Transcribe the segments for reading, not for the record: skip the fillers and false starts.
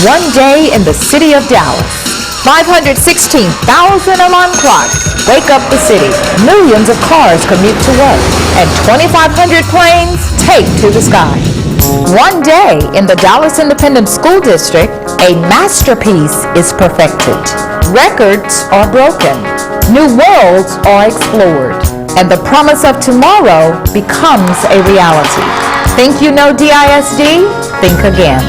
One day in the city of Dallas. 516,000 alarm clocks wake up the city. Millions of cars commute to work. And 2,500 planes take to the sky. One day in the Dallas Independent School District, a masterpiece is perfected. Records are broken. New worlds are explored. And the promise of tomorrow becomes a reality. Think you know DISD? Think again.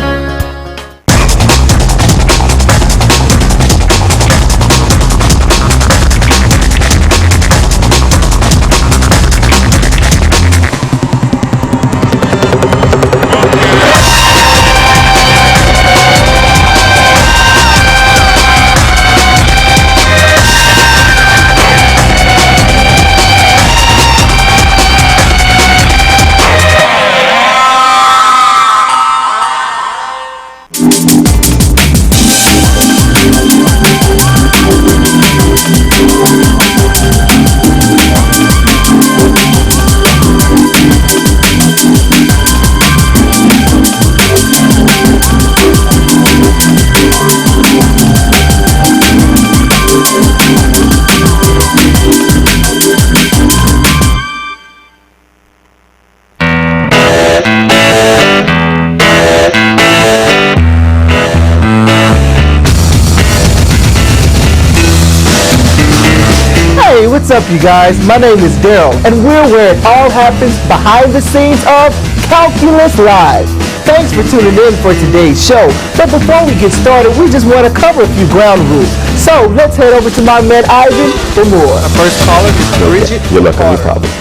What's up, you guys? My name is Daryl, and we're where it all happens behind the scenes of Calculus Live. Thanks for tuning in for today's show. But before we get started, we just want to cover a few ground rules. So let's head over to my man Ivan for more. Our first caller is Bridget. You're looking, no problem.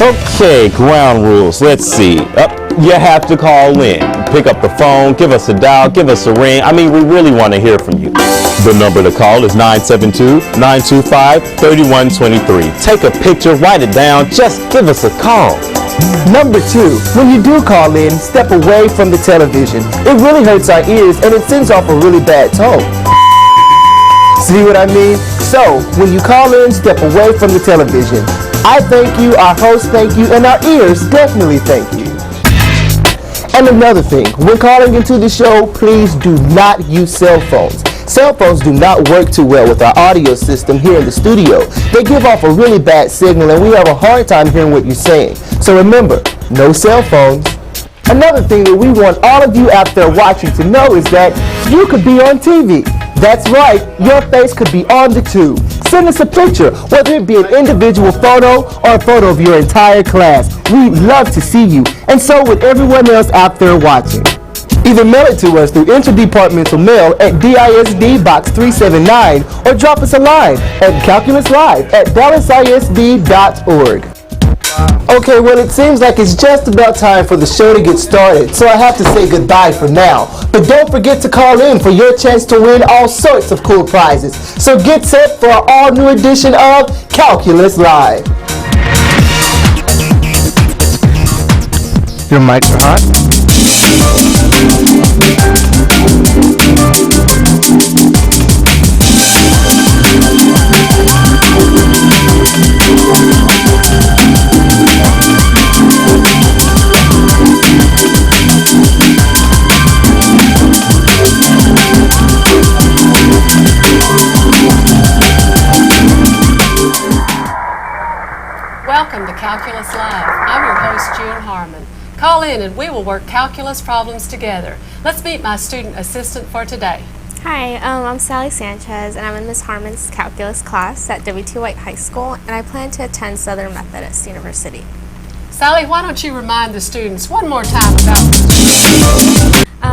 Okay, ground rules. Let's see. You have to call in. Pick up the phone, give us a dial, give us a ring. I mean, we really want to hear from you. The number to call is 972-925-3123. Take a picture, write it down, just give us a call. Number 2, when you do call in, step away from the television. It really hurts our ears and it sends off a really bad tone. See what I mean? So, when you call in, step away from the television. I thank you, our host thank you, and our ears definitely thank you. And another thing, when calling into the show, please do not use cell phones. Cell phones do not work too well with our audio system here in the studio. They give off a really bad signal and we have a hard time hearing what you're saying. So remember, no cell phones. Another thing that we want all of you out there watching to know is that you could be on TV. That's right, your face could be on the tube. Send us a picture, whether it be an individual photo or a photo of your entire class. We'd love to see you, and so would everyone else out there watching. Either mail it to us through interdepartmental mail at DISD Box 379 or drop us a line at calculuslive@dallasisd.org. Okay, well, it seems like it's just about time for the show to get started, so I have to say goodbye for now. But don't forget to call in for your chance to win all sorts of cool prizes. So get set for our all-new edition of Calculus Live. Your mics are hot. Welcome to Calculus Live. I'm your host, June Harmon. Call in and we will work calculus problems together. Let's meet my student assistant for today. Hi, I'm Sally Sanchez, and I'm in Ms. Harmon's calculus class at W.T. White High School, and I plan to attend Southern Methodist University. Sally, why don't you remind the students one more time about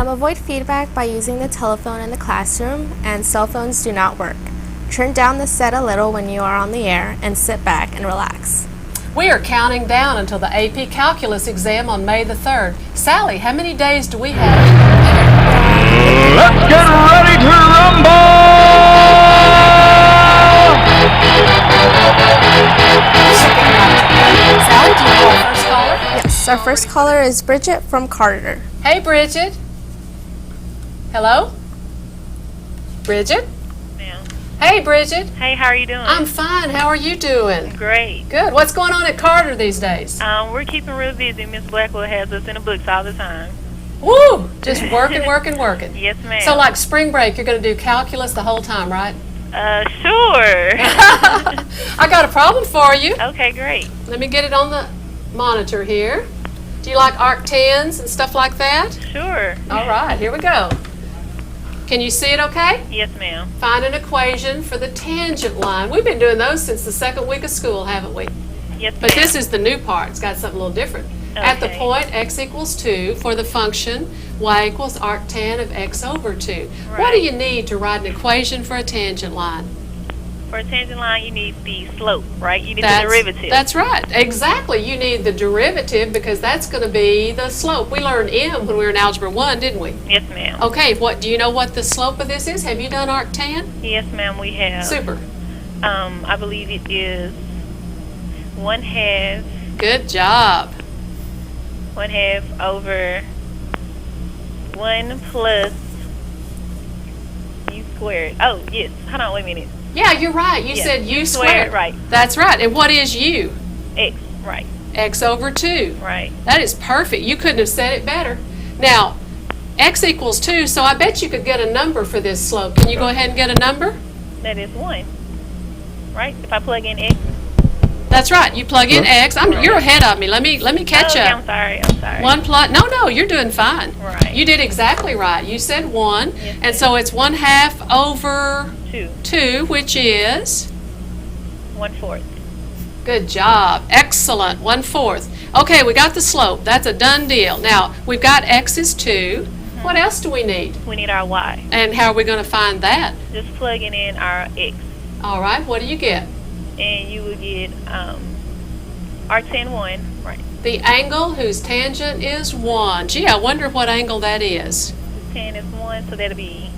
avoid feedback by using the telephone in the classroom, and cell phones do not work. Turn down the set a little when you are on the air, and sit back and relax. We are counting down until the AP Calculus exam on May the 3rd. Sally, how many days do we have to prepare? Let's get ready to rumble! Sally, do you have our first caller? Yes, our first caller is Bridget from Carter. Hey, Bridget. Hello? Bridget? Ma'am. Hey, Bridget. Hey, how are you doing? I'm fine. How are you doing? Great. Good. What's going on at Carter these days? We're keeping real busy. Miss Blackwell has us in the books all the time. Woo! Just working, working, working. Yes, ma'am. So like spring break, you're going to do calculus the whole time, right? Sure. I got a problem for you. Okay, great. Let me get it on the monitor here. Do you like arctans and stuff like that? Sure. All right, here we go. Can you see it okay? Yes, ma'am. Find an equation for the tangent line. We've been doing those since the second week of school, haven't we? Yes, ma'am. But this is the new part. It's got something a little different. At the Okay. point x equals 2 for the function y equals arctan of x over 2. What do Right. you need to write an equation for a tangent line? For a tangent line, you need the slope, right? You need the derivative. That's right. Exactly. You need the derivative because that's going to be the slope. We learned m when we were in Algebra 1, didn't we? Yes, ma'am. Okay, do you know what the slope of this is? Have you done arctan? Yes, ma'am, we have. Super. I believe it is 1/2 Good job. 1/2 over 1 plus u squared. Oh, yes. Hold on, wait a minute. Yeah, you're right. You Yeah, said u u squared. squared, right. That's right. And what is u? X, right, X over 2. right. That is perfect. You couldn't have said it better. Now, x equals 2, so I bet you could get a number for this slope. Can you go ahead and get a number? That is 1, right? If I plug in X. That's right. You plug in x. You're ahead of me. Let me catch Okay, up. I'm sorry. 1 plus, no, you're doing fine. Right. You did exactly right. You said 1, Yes, and ma'am. so it's 1/2 over 2, 2, which is, 1/4. good job, excellent, 1/4. Okay, we got the slope. That's a done deal. Now, we've got x is 2. What else do we need? We need our Y. And how are we going to find that? Just plugging in our X, All right, what do you get? and you will get arctan 1, right? The angle whose tangent is 1. Gee, I wonder what angle that is. 10 is 1, so that'll be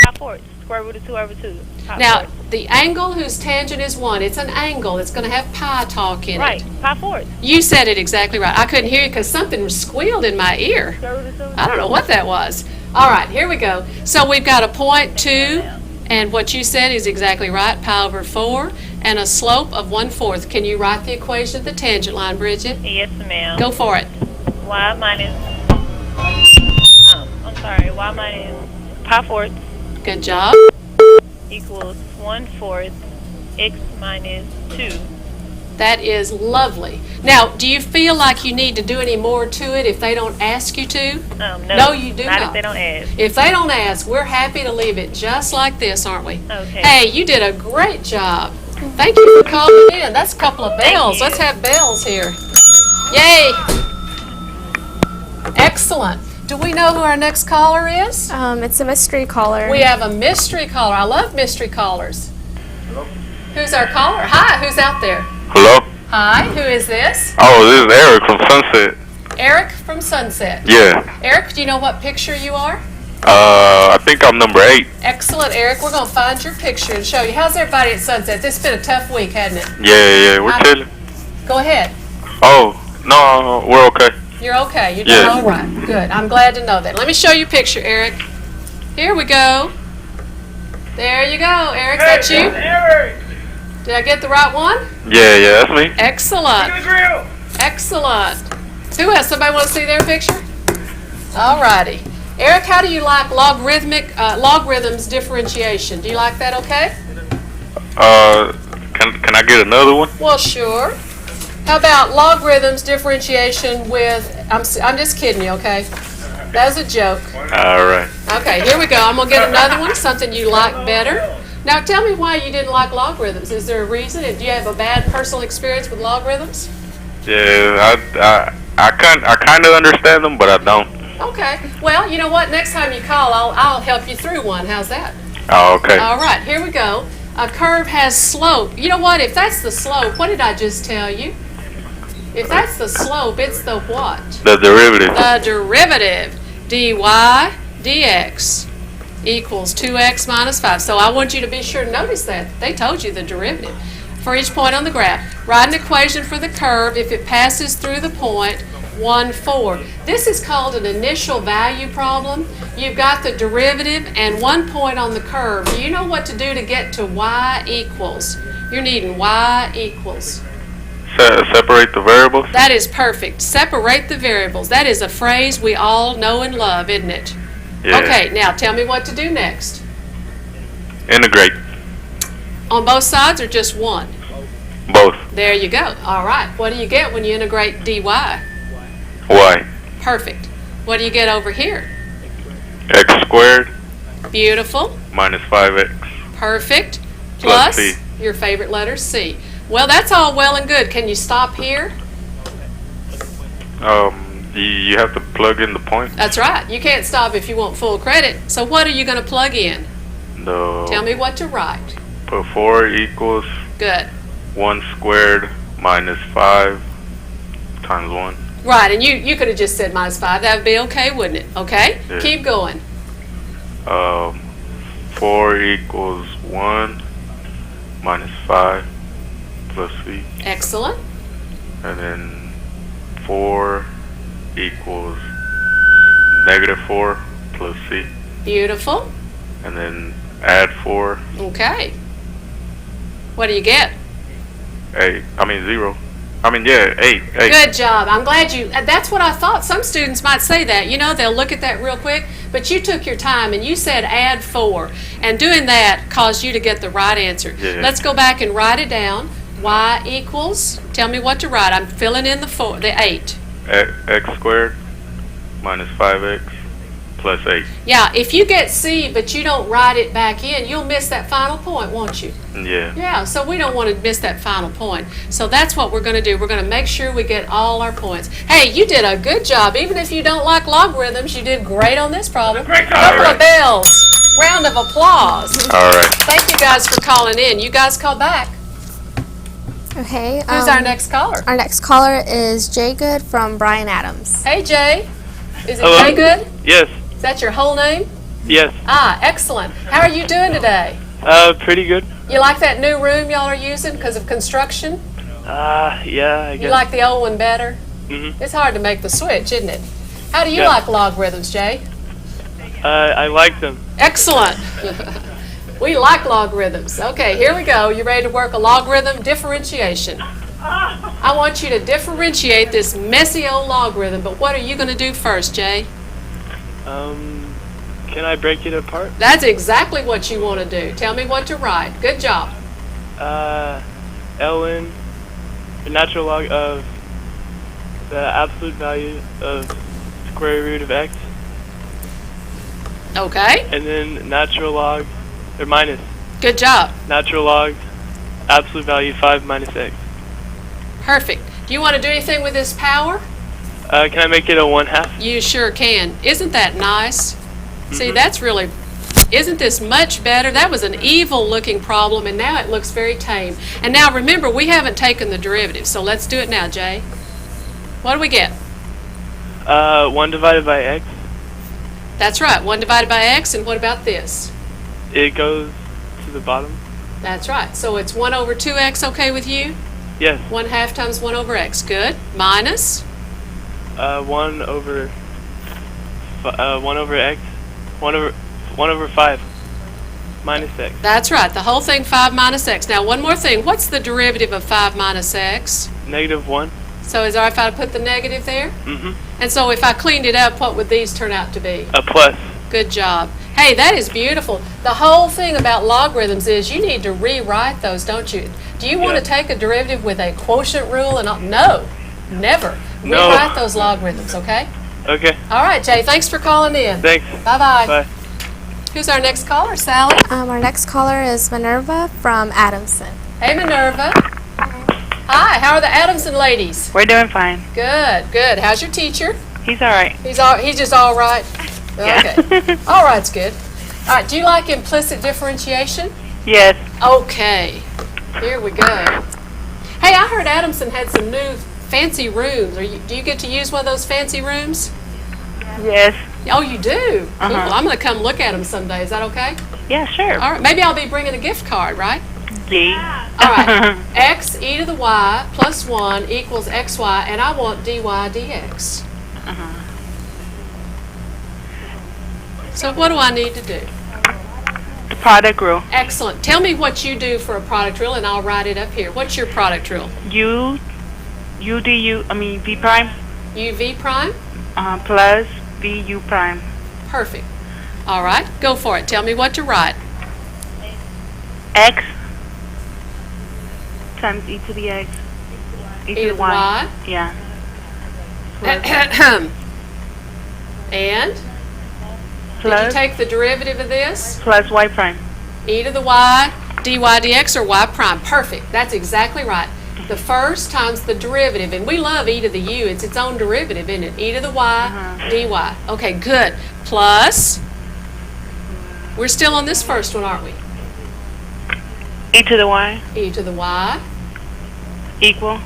5/4, square root of 2 over 2. Now, the angle whose tangent is 1, it's an angle. It's going to have pi talk in Right, it. 5/4, You said it exactly right. I couldn't hear you because something squealed in my ear. square root of 2 over 2. I don't know what that was. All right, here we go. So we've got a point 2, and what you said is exactly right, pi over 4, and a slope of 1/4. Can you write the equation of the tangent line, Bridget? Yes, ma'am. Go for it. Y minus, I'm sorry, Y minus 5/4 Good job. equals 1/4 X minus 2. That is lovely. Now, do you feel like you need to do any more to it if they don't ask you to? No, No, you do not. not. If they don't ask. If they don't ask, we're happy to leave it just like this, aren't we? Okay. Hey, you did a great job. Thank you for calling in. That's a couple of bells. you. Let's have bells here. Yay! Excellent. Do we know who our next caller is? It's a mystery caller. We have a mystery caller. I love mystery callers. Who's our caller? Hi, who's out there? Hello? Hi, who is this? Oh, this is Eric from Sunset. Eric from Sunset. Yeah. Eric, do you know what picture you are? I think I'm number 8. Excellent, Eric. We're going to find your picture and show you. How's everybody at Sunset? This has been a tough week, hasn't it? Yeah, we're I'm- chilling. Go ahead. Oh, no, we're okay. You're okay. You're doing Yeah. all right. Good. I'm glad to know that. Let me show you a picture, Eric. Here we go. There you go, Eric. Is that you? Eric! Did I get the right one? Yeah, that's me. Excellent. grill! Excellent. Who else? Somebody want to see their picture? All righty. Eric, how do you like logarithms differentiation? Do you like that okay? Can I get another one? Well, sure. How about logarithms differentiation with, I'm just kidding you, okay? That was a joke. All right. Okay, here we go. I'm going to get another one, something you like better. Now, tell me why you didn't like logarithms. Is there a reason? Do you have a bad personal experience with logarithms? Yeah, I kind of understand them, but I don't. Okay. Well, you know what? Next time you call, I'll help you through one. How's that? Oh, okay. All right, here we go. A curve has slope. You know what? If that's the slope, what did I just tell you? If that's the slope, it's the what? The derivative. The derivative. dy dx equals 2x minus 5. So I want you to be sure to notice that. They told you the derivative. For each point on the graph, write an equation for the curve if it passes through the point 1, 4. This is called an initial value problem. You've got the derivative and 1 point on the curve. Do you know what to do to get to y equals? You're needing y equals. Separate the variables. That is perfect. Separate the variables. That is a phrase we all know and love, isn't it? Yeah. Okay, now tell me what to do next. Integrate. On both sides or just one? Both. There you go. All right. What do you get when you integrate dy? Y. Perfect. What do you get over here? X squared Beautiful. minus 5x. Perfect. Plus Plus C. your favorite letter, C. Well, that's all well and good. Can you stop here? You have to plug in the point. That's right. You can't stop if you want full credit. So what are you going to plug in? Tell me what to write. Put 4 equals Good. 1 squared minus 5 times 1. Right, and you could have just said minus 5. That would be okay, wouldn't it? Okay? Yeah. Keep going. 4 equals 1 minus 5 plus c. Excellent. And then 4 equals negative 4 plus c. Beautiful. And then add 4, Okay. What do you get? 8. I mean 0. I mean, yeah, 8. Good job. I'm glad you, that's what I thought. Some students might say that. You know, they'll look at that real quick, but you took your time and you said add 4. And doing that caused you to get the right answer. Yeah. Let's go back and write it down. Y equals, tell me what to write. I'm filling in the 8. X squared minus 5x plus 8. Yeah, if you get C but you don't write it back in, you'll miss that final point, won't you? Yeah. Yeah, so we don't want to miss that final point. So that's what we're going to do. We're going to make sure we get all our points. Hey, you did a good job. Even if you don't like logarithms, you did great on this problem. Couple of bells. Round of applause. All right. Thank you guys for calling in. You guys call back. Okay. Who's our next caller? Our next caller is Jay Good from Bryan Adams. Hey, Jay. Is it Hello? Jay Good? Yes. Is that your whole name? Yes. Ah, excellent. How are you doing today? Pretty good. You like that new room y'all are using because of construction? Yeah, I guess. You like the old one better? Mm-hmm. It's hard to make the switch, isn't it? How do you Yeah. like logarithms, Jay? I like them. Excellent. We like logarithms. Okay, here we go. You ready to work a logarithm differentiation? I want you to differentiate this messy old logarithm, but what are you going to do first, Jay? Can I break it apart? That's exactly what you want to do. Tell me what to write. Good job. ln, the natural log of the absolute value of square root of x, Okay, and then natural log, or minus, good job. natural log, absolute value 5 minus x. Perfect. Do you want to do anything with this power? Can I make it a 1/2? You sure can. Isn't that nice? See, that's really, isn't this much better? That was an evil looking problem and now it looks very tame. And now remember, we haven't taken the derivative, so let's do it now, Jay. What do we get? 1 divided by x, That's right, 1 divided by x, and what about this? it goes to the bottom. That's right, so it's 1 over 2x okay with you? Yes. 1/2 times 1 over x, good. Minus? 1 over x, 1 over 5 minus x. That's right, the whole thing 5 minus x. Now one more thing, what's the derivative of 5 minus x? Negative 1. So is it all right if I put the negative there? Mm-hmm. And so if I cleaned it up, what would these turn out to be? A plus. Good job. Hey, that is beautiful. The whole thing about logarithms is you need to rewrite those, don't you? Do you want to take a derivative with a quotient rule and all? No, never. No. Rewrite those logarithms, okay? Okay. All right, Jay, thanks for calling in. Thanks. Bye-bye. Bye. Who's our next caller, Sally? Our next caller is Minerva from Adamson. Hey, Minerva. Hi, how are the Adamson ladies? We're doing fine. Good, good. How's your teacher? He's all right. He's just all right? Yeah. Okay. All right's good. All right, do you like implicit differentiation? Yes. Okay, here we go. Hey, I heard Adamson had some new fancy rooms. Do you get to use one of those fancy rooms? Yes. Oh, you do? Uh-huh. Cool. I'm going to come look at them someday. Is that okay? Yeah, sure. All right. Maybe I'll be bringing a gift card, right? Yeah. All right. X e to the y plus 1 equals xy, and I want dy dx. Uh-huh. So what do I need to do? The product rule. Excellent. Tell me what you do for a product rule, and I'll write it up here. What's your product rule? U V prime, UV prime? plus VU prime. Perfect. All right, go for it. Tell me what to write. X times e to the x. E to the y. Yeah. And? Did Plus, you take the derivative of this? plus y prime. E to the y, dy dx, or y prime. Perfect. That's exactly right. The first times the derivative, and we love e to the u. It's its own derivative, isn't it? E to the y, dy. Okay, good. Plus, we're still on this first one, aren't we? E to the y E to the y equal.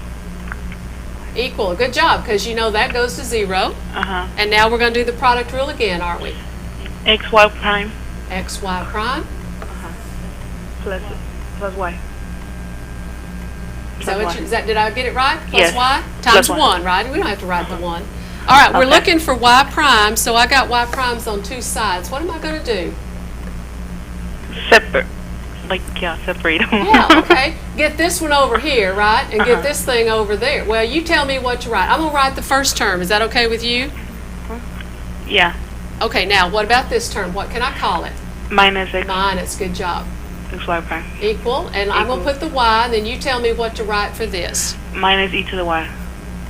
equal. Good job, because you know that goes to 0. And now we're going to do the product rule again, aren't we? XY prime xy prime. plus y. Is that what did I get it right? Plus Yes. y? Plus Times y. 1, right? We don't have to write the 1. All right, we're Okay. looking for y prime, so I got y primes on two sides. What am I going to do? Separate. Separate them. Yeah, okay. Get this one over here, right? And get this thing over there. Well, you tell me what to write. I'm going to write the first term. Is that okay with you? Yeah. Okay, now, what about this term? What can I call it? Minus x. Minus. Good job. XY prime. Equal. And I'm going to put the y, and then you tell me what to write for this. Minus e to the y.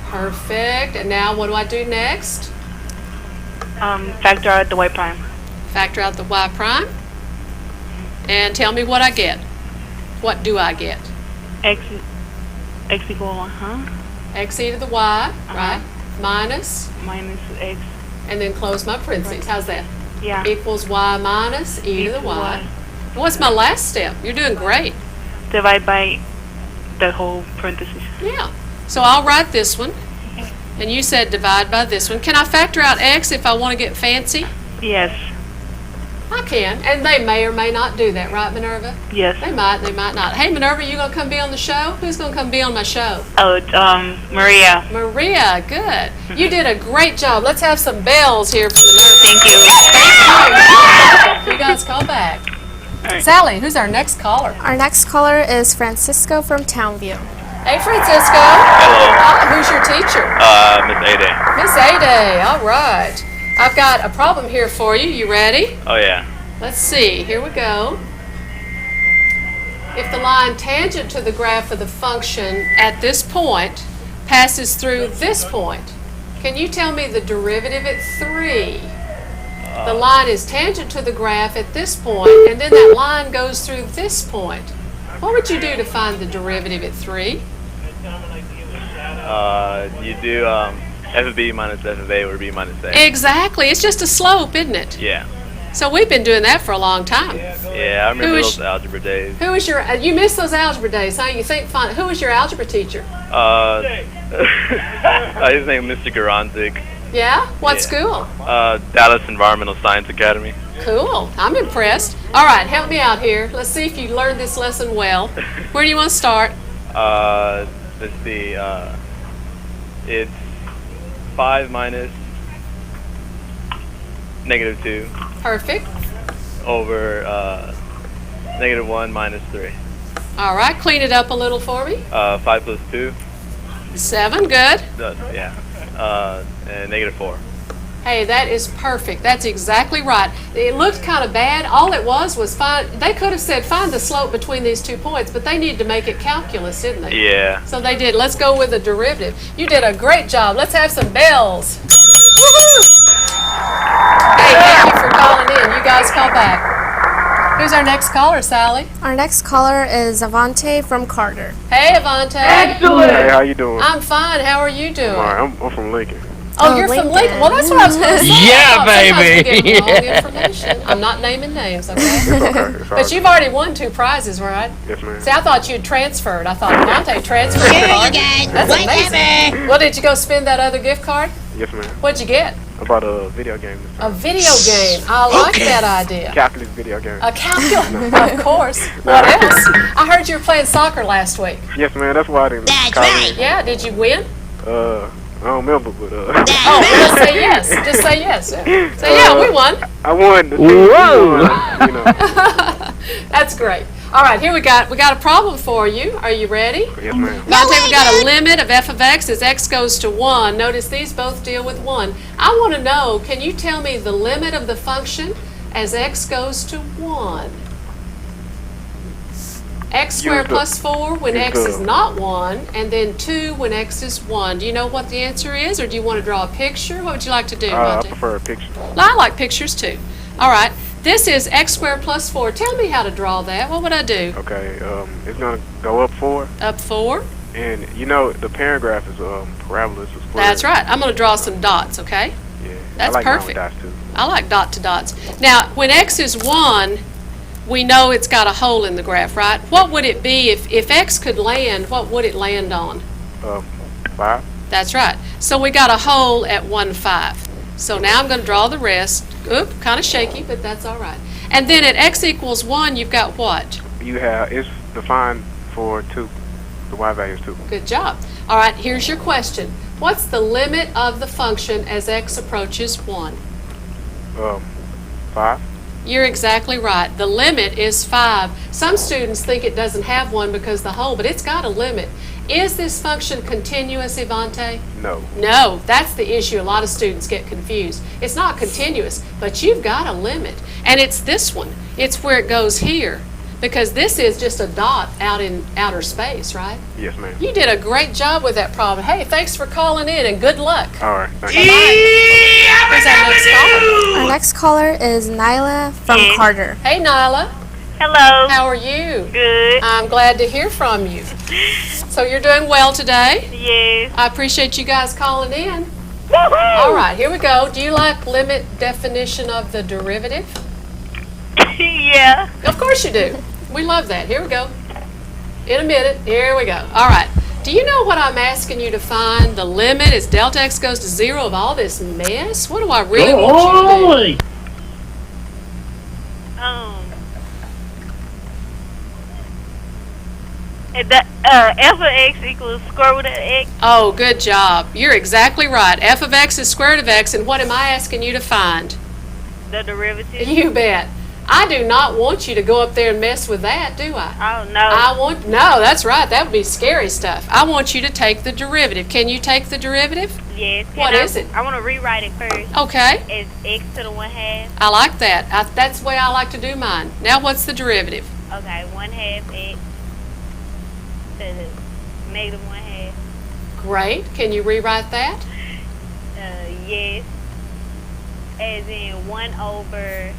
Perfect. And now, what do I do next? Factor out the y prime. Factor out the y prime. And tell me what I get. What do I get? X equal 1, X e to the y, right? Minus, minus x. and then close my parentheses. How's that? Yeah. Equals y minus e to the y. What's my last step? You're doing great. Divide by the whole parentheses. Yeah. So I'll write this one. And you said divide by this one. Can I factor out x if I want to get fancy? Yes. I can. And they may or may not do that, right, Minerva? Yes. They might not. Hey, Minerva, you going to come be on the show? Who's going to come be on my show? Oh, Maria. Maria, good. You did a great job. Let's have some bells here for Minerva. Thank you. You guys call back. right. Sally, who's our next caller? Our next caller is Francisco from Townview. Hey, Francisco. Hello. Hi, who's your teacher? Miss Ade. Miss Ade. All right. I've got a problem here for you. You ready? Oh, yeah. Let's see. Here we go. If the line tangent to the graph of the function at this point passes through this point, can you tell me the derivative at 3? The line is tangent to the graph at this point, and then that line goes through this point. What would you do to find the derivative at 3? You do f of b minus f of a or b minus a. Exactly. It's just a slope, isn't it? Yeah. So we've been doing that for a long time. Yeah, I remember those algebra days. Who was your, you missed those algebra days, huh? You think, fine. Who was your algebra teacher? His name is Mr. Garanzik. Yeah? What school? Dallas Environmental Science Academy. Cool. I'm impressed. All right, help me out here. Let's see if you learned this lesson well. Where do you want to start? Let's see. It's 5 minus negative 2 Perfect. over negative 1 minus 3. All right, clean it up a little for me. 5 plus 2. 7, good. Yeah. And negative 4. Hey, that is perfect. That's exactly right. It looked kind of bad. All it was find, they could have said find the slope between these 2 points, but they needed to make it calculus, didn't they? Yeah. So they did. Let's go with the derivative. You did a great job. Let's have some bells. Woohoo! Hey, thank you for calling in. You guys call back. Who's our next caller, Sally? Our next caller is Avante from Carter. Hey, Avante. Excellent. Hey, how you doing? I'm fine. How are you doing? All right, I'm from Lincoln. Oh, you're from Lincoln. Well, that's what I was going to say. Yeah, Sometimes baby. we get wrong information. I'm not naming names, okay? Okay, But you've already won 2 prizes, right? Yes, ma'am. See, I thought you'd transferred. I thought Avante transferred. Sure, you guys. That's amazing. Well, did you go spend that other gift card? Yes, ma'am. What'd you get? About a video game. A video game. I like that idea. Calculus video game. A calculus, of course. What else? I heard you were playing soccer last week. Yes, ma'am. That's why I didn't. That's right. Yeah, did you win? I don't remember, but Oh, well, just say yes. Just say yes. Say, yeah, we won. I won. The team won, you know. That's great. All right, here we got a problem for you. Are you ready? Yes, ma'am. Vontae, we got a limit of f of x as x goes to 1. Notice these both deal with 1. I want to know, can you tell me the limit of the function as x goes to 1? X squared plus 4 when x is not 1, and then 2 when x is 1. Do you know what the answer is, or do you want to draw a picture? What would you like to do, I Vontae? prefer a picture. Well, I like pictures too. All right, this is x squared plus 4. Tell me how to draw that. What would I do? Okay, it's gonna go up 4, Up 4. and you know the parent graph is parabolas is square. That's right. I'm going to draw some dots, okay? Yeah, That's I like perfect. Mine with dots too. I like dot to dots. Now, when x is 1, we know it's got a hole in the graph, right? What would it be if x could land, what would it land on? 5. That's right. So we got a hole at 1, 5. So now I'm going to draw the rest. Oop, kind of shaky, but that's all right. And then at x equals 1, you've got what? You have it's defined for 2. The y value is 2. Good job. All right, here's your question. What's the limit of the function as x approaches 1? 5. You're exactly right. The limit is 5. Some students think it doesn't have one because the hole, but it's got a limit. Is this function continuous, Ivante? No. No, that's the issue. A lot of students get confused. It's not continuous, but you've got a limit. And it's this one. It's where it goes here. Because this is just a dot out in outer space, right? Yes, ma'am. You did a great job with that problem. Hey, thanks for calling in and good luck. All right. Thank you. Who's our next caller? Our next caller is Nyla from Carter. Hey, Nyla. Hello. How are you? Good. I'm glad to hear from you. So you're doing well today? Yes. I appreciate you guys calling in. All right, here we go. Do you like limit definition of the derivative? Yeah. Of course you do. We love that. Here we go. In a minute. Here we go. All right. Do you know what I'm asking you to find? The limit as delta x goes to 0 of all this mess? What do I really want you to do? F of x equals square root of x. Oh, good job. You're exactly right. F of x is square root of x, and what am I asking you to find? The derivative. You bet. I do not want you to go up there and mess with that, do I? Oh, no. No, that's right. That would be scary stuff. I want you to take the derivative. Can you take the derivative? Yes. What is it? I want to rewrite it first. Okay. It's x to the 1/2. I like that. That's the way I like to do mine. Now what's the derivative? Okay, 1/2 x to the negative 1/2. Great. Can you rewrite that? Yes. As in 1/2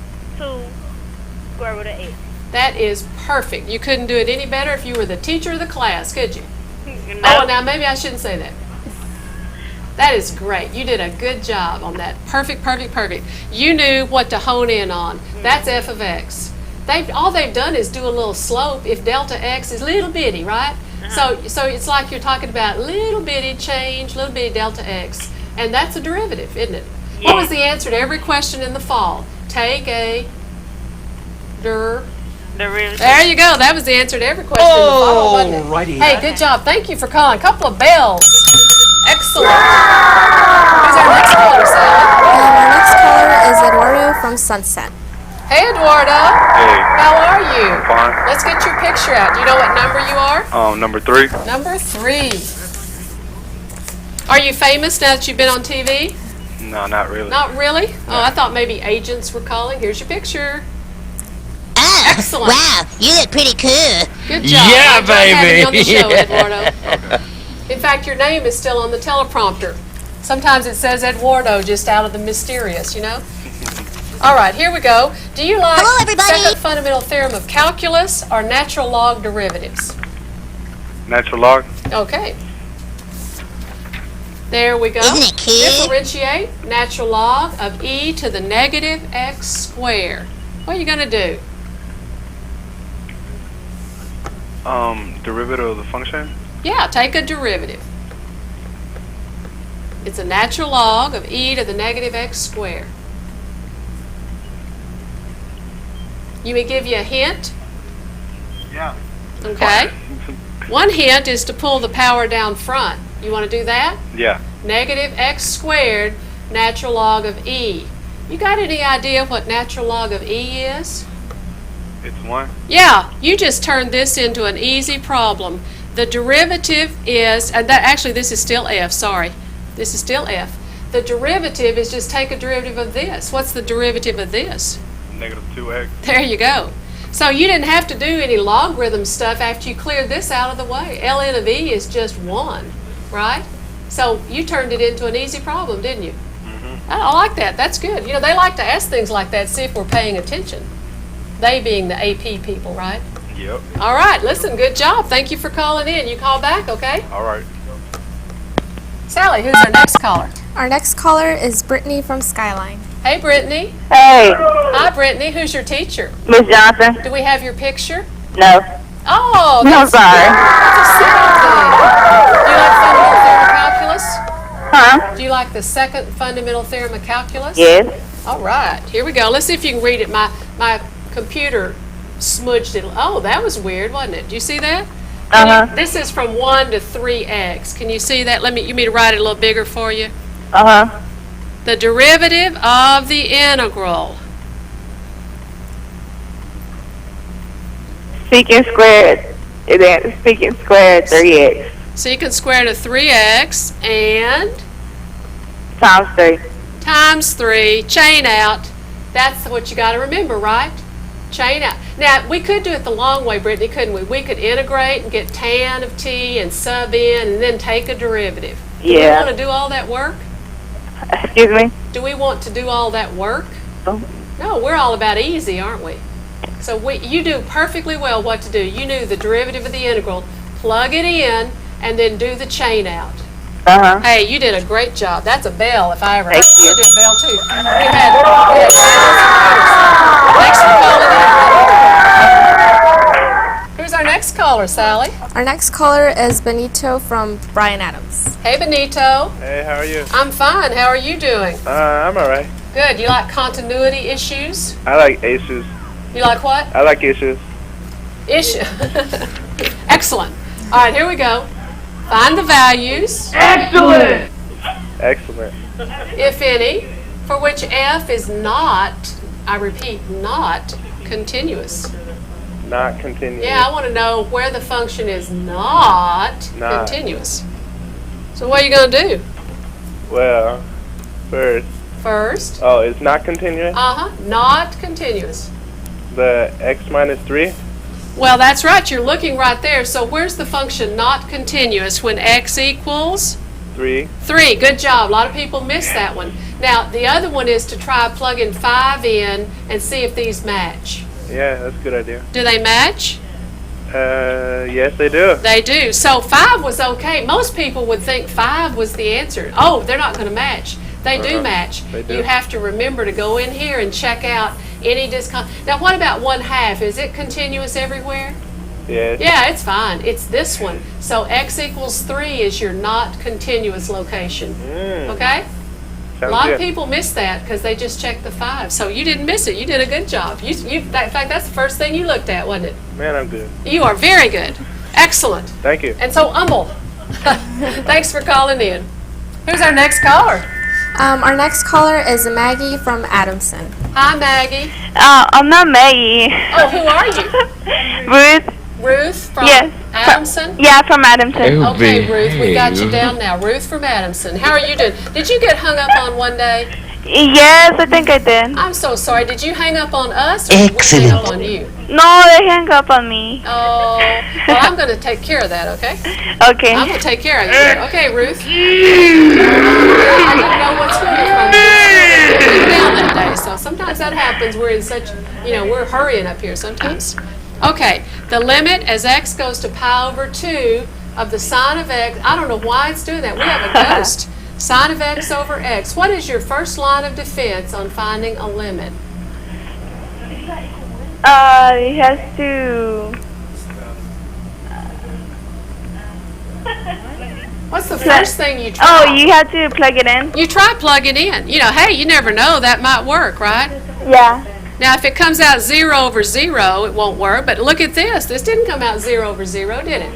square root of x. That is perfect. You couldn't do it any better if you were the teacher of the class, could you? No. Oh, now maybe I shouldn't say that. That is great. You did a good job on that. Perfect, perfect, perfect. You knew what to hone in on. That's f of x. All they've done is do a little slope if delta x is little bitty, right? So it's like you're talking about little bitty change, little bitty delta x. And that's a derivative, isn't it? Yes. What was the answer to every question in the fall? Take a derivative. There you go. That was the answer to every question in the fall, wasn't it? Alrighty. Hey, good job. Thank you for calling. Couple of bells. Excellent. Who's our next caller, Sally? Our next caller is Eduardo from Sunset. Hey, Eduardo. Hey, How are you? fine. Let's get your picture out. Do you know what number you are? Number 3. Number 3. Are you famous now that you've been on TV? No, not really. Not really? Oh, I thought maybe agents were calling. Here's your picture. Oh, Excellent. wow, you look pretty cool. Good job. Yeah, I enjoyed having you on the baby. show, Eduardo. In fact, your name is still on the teleprompter. Sometimes it says Eduardo just out of the mysterious, you know? All right, here we go. Do you like Hello, everybody. second fundamental theorem of calculus or natural log derivatives? Natural log. Okay. There we go. Isn't it cute? Differentiate natural log of e to the negative x squared. What are you going to do? Derivative of the function. Yeah, take a derivative. It's a natural log of e to the negative x squared. You may give you a hint. Yeah. Okay. One hint is to pull the power down front. You want to do that? Yeah. Negative x squared natural log of e. You got any idea what natural log of e is? It's 1. Yeah, you just turned this into an easy problem. The derivative is, actually this is still f, sorry. This is still f. The derivative is just take a derivative of this. What's the derivative of this? Negative 2x. There you go. So you didn't have to do any logarithm stuff after you cleared this out of the way. ln of e is just 1, right? So you turned it into an easy problem, didn't you? Mm-hmm. I like that. That's good. You know, they like to ask things like that, see if we're paying attention. They being the AP people, right? Yep. All right, listen, good job. Thank you for calling in. You call back, okay? All right. Sally, who's our next caller? Our next caller is Brittany from Skyline. Hey, Brittany. Hey, Hi, Brittany. Who's your teacher? Miss Johnson. Do we have your picture? No. Oh, No, that's sorry. That's a second thing. Do you like fundamental theorem of calculus? Huh? Do you like the second fundamental theorem of calculus? Yes. All right, here we go. Let's see if you can read it. My computer smudged it. Oh, that was weird, wasn't it? Do you see that? This is from 1 to 3x. Can you see that? You want me to write it a little bigger for you? The derivative of the integral. Secant squared. And then secant squared 3x Secant squared of 3x and times 3. times 3, chain out. That's what you got to remember, right? Chain out. Now, we could do it the long way, Brittany, couldn't we? We could integrate and get tan of t and sub in and then take a derivative. Do we Yeah. want to do all that work? Excuse me? Do we want to do all that work? Oh. No, we're all about easy, aren't we? So you do perfectly well what to do. You knew the derivative of the integral, plug it in, and then do the chain out. Hey, you did a great job. That's a bell if I ever heard. You did a bell too. We had Thanks for calling in. Who's our next caller, Sally? Our next caller is Benito from Bryan Adams. Hey, Benito. Hey, how are you? I'm fine. How are you doing? I'm all right. Good. You like continuity issues? I like issues. You like what? I like issues. Issue. Excellent. All right, here we go. Find the values. Excellent, If any, for which f is not, I repeat, not continuous. Not continuous. Yeah, I want to know where the function is not Not. continuous. So what are you going to do? Well, first. First, Oh, it's not continuous? not continuous. The x minus 3? Well, that's right. You're looking right there. So where's the function not continuous when x equals? 3. 3. Good job. A lot of people miss that one. Now, the other one is to try plugging 5 in and see if these match. Yeah, that's a good idea. Do they match? Yes, they do. They do. So 5 was okay. Most people would think 5 was the answer. Oh, they're not going to match. They do match. They do. You have to remember to go in here and check out any Now, what about 1/2? Is it continuous everywhere? Yes. Yeah, it's fine. It's this one. So x equals 3 is your not continuous location. Okay? A Sounds lot good. of people miss that because they just checked the 5. So you didn't miss it. You did a good job. In fact, that's the first thing you looked at, wasn't it? Man, I'm good. You are very good. Excellent. Thank you. And so humble. Thanks for calling in. Who's our next caller? Our next caller is Maggie from Adamson. Hi, Maggie. I'm not Maggie. Oh, who are you? Ruth? Ruth from Yes. Adamson? Yeah, from Adamson. Okay, Ruth, we got you down now. Ruth from Adamson. How are you doing? Did you get hung up on one day? Yes, I think I did. I'm so sorry. Did you hang up on us or did we hang up on you? No, they hung up on me. Oh, well, I'm going to take care of that, okay? Okay. I'm going to take care of you. Okay, Ruth. I didn't know what's going on. We were down that day, so sometimes that happens. We're in such, we're hurrying up here sometimes. Okay, the limit as x goes to pi over 2 of the sine of x. I don't know why it's doing that. We have a ghost. Sine of x over x. What is your first line of defense on finding a limit? It has to... What's the first thing you try? Oh, you have to plug it in? You try plugging in. Hey, you never know. That might work, right? Yeah. Now, if it comes out 0 over 0, it won't work. But look at this. This didn't come out 0 over 0, did it?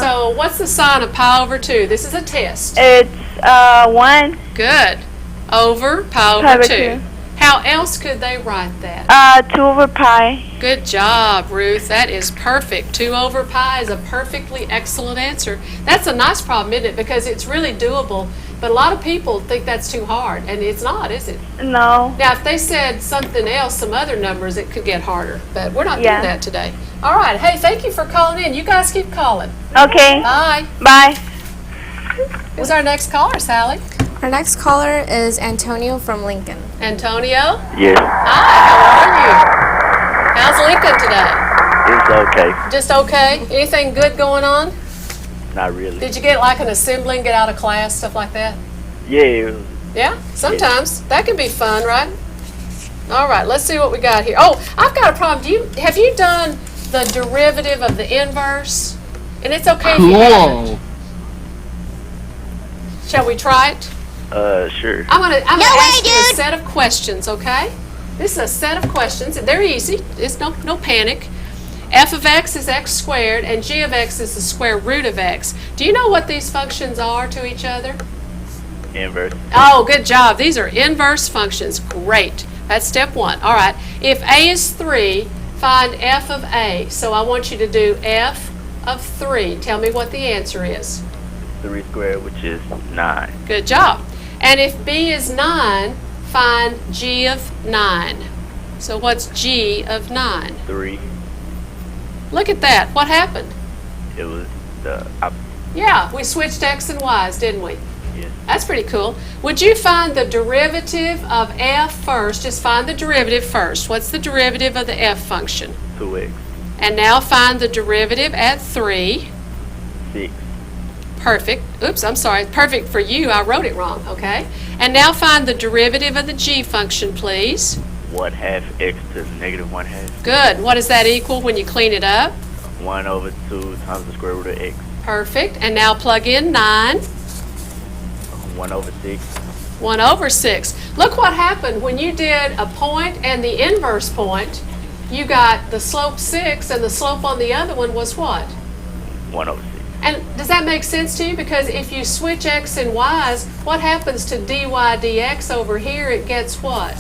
So what's the sine of pi over 2? This is a test. It's 1. Good. Over pi over 2. How How else could they write that? 2 over pi. Good job, Ruth. That is perfect. 2 over pi is a perfectly excellent answer. That's a nice problem, isn't it? Because it's really doable. But a lot of people think that's too hard, and it's not, is it? No. Now, if they said something else, some other numbers, it could get harder. But we're not Yeah. doing that today. All right. Hey, thank you for calling in. You guys keep calling. Okay. Bye. Bye. Who's our next caller, Sally? Our next caller is Antonio from Lincoln. Antonio? Yes, Hi, how are you? How's Lincoln today? it's okay. Just okay? Anything good going on? Not really. Did you get like an assembly and get out of class, stuff like that? Yeah, it was, Yeah, sometimes. That can be fun, right? All right, let's see what we got here. Oh, I've got a problem. Have you done the derivative of the inverse? And it's okay if you haven't. Shall we try it? sure. I'm gonna No way, ask you a dude. set of questions, okay? This is a set of questions. They're easy. It's no panic. F of x is x squared, and g of x is the square root of x. Do you know what these functions are to each other? Inverse. Oh, good job. These are inverse functions. Great. That's step 1. All right. If a is 3, find f of a. So I want you to do f of 3. Tell me what the answer is. 3 squared, which is 9. Good job. And if b is 9, find g of 9. So what's g of 9? 3. Look at that. What happened? It was Yeah, we switched x and y's, didn't we? yes. That's pretty cool. Would you find the derivative of f first? Just find the derivative first. What's the derivative of the f function? 2x. And now find the derivative at 3. 6. Perfect. Oops, I'm sorry. Perfect for you. I wrote it wrong, okay? And now find the derivative of the g function, please. 1/2 x to the negative 1/2. Good. What does that equal when you clean it up? 1 over 2 times the square root of x. Perfect. And now plug in 9. 1 over 6. 1 over 6. Look what happened when you did a point and the inverse point. You got the slope 6, and the slope on the other one was what? 1 over 6. And does that make sense to you? Because if you switch x and y's, what happens to dy dx over here? It gets what?